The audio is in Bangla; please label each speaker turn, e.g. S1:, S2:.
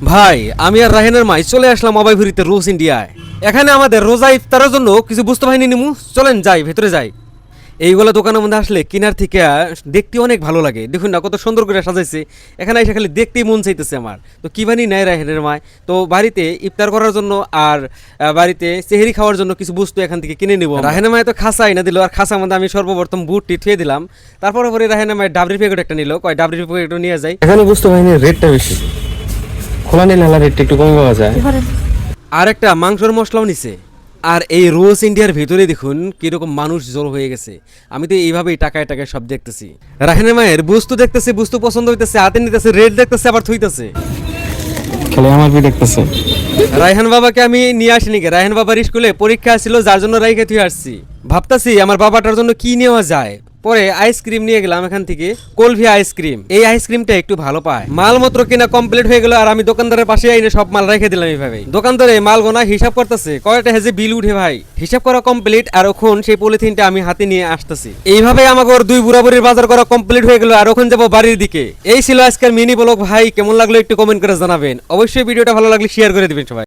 S1: ভাই আমি আর রাহেনের মাই চলে আসলাম অবাইভুরিতে রোজ ইন্ডিয়ায়। এখানে আমাদের রোজা ইফতারের জন্য কিছু বুঝতে পারিনি নিমু, চলেন যাই ভেতরে যাই। এইগুলো দোকানের মধ্যে আসলে কেনার থেকে দেখতে অনেক ভালো লাগে। দেখুন না কত সুন্দর করে সাজাইছে, এখানে এসে খালি দেখতেই মন চাইতেছে আমার। তো কি বানি নাই রাহেনের মায়, তো বাড়িতে ইফতার করার জন্য আর বাড়িতে সেহেরি খাওয়ার জন্য কিছু বস্তু এখান থেকে কিনে নেবো। রাহেনের মায় তো খাসা এনে দিল, আর খাসা মধ্যে আমি সর্বপ্রথম বুটটি থুয়ে দিলাম। তারপরে পরে রাহেনের মায় ডাবরির প্যাকেট একটা নিল, কয় ডাবরির প্যাকেট নিয়ে যাই।
S2: এখানে বুঝতে পারিনি রেটটা বেশি, খোলা নিলে রেটটা একটু কমে পাওয়া যায়।
S1: আর একটা মাংসের মশলাও নিছে। আর এই রোজ ইন্ডিয়ার ভিতরে দেখুন কিরকম মানুষ জড়ো হয়ে গেছে। আমি তো এইভাবেই টাকায় টাকায় সব দেখতেছি। রাহেনের মায়ের বস্তু দেখতেছে, বস্তু পছন্দ হইতেছে, হাতে নিতেছে, রেট দেখতেছে, আবার থুইতেছে।
S2: খালি আমার বি দেখতেছে।
S1: রায়হান বাবাকে আমি নিয়ে আসিনি কে, রায়হান বাবার স্কুলে পরীক্ষা ছিল যার জন্য রাইখে তুই আসছি। ভাবতাছি আমার বাবাটার জন্য কি নেওয়া যায়। পরে আইসক্রিম নিয়ে গেলাম এখান থেকে, কলভি আইসক্রিম। এই আইসক্রিমটা একটু ভালো পায়। মালপত্র কিনা কমপ্লিট হয়ে গেল, আর আমি দোকানদারের পাশে আইনে সব মাল রেখে দিলাম এইভাবে। দোকানদারে মাল গোনা হিসাব করতেছে, কয়টা হেজে বিল উঠে ভাই। হিসাব করা কমপ্লিট, আর এখন সেই পলিথিনটা আমি হাতে নিয়ে আসতেছি। এইভাবে আমাকে ওর দুই বুড়াবুড়ির বাজার করা কমপ্লিট হয়ে গেল, আর এখন যাবো বাড়ির দিকে। এই ছিল আজকের মিনি ব্লগ। ভাই কেমন লাগলো একটু কমেন্ট করে জানাবেন। অবশ্যই ভিডিওটা ভালো লাগলে শেয়ার করে দিবেন সবাই।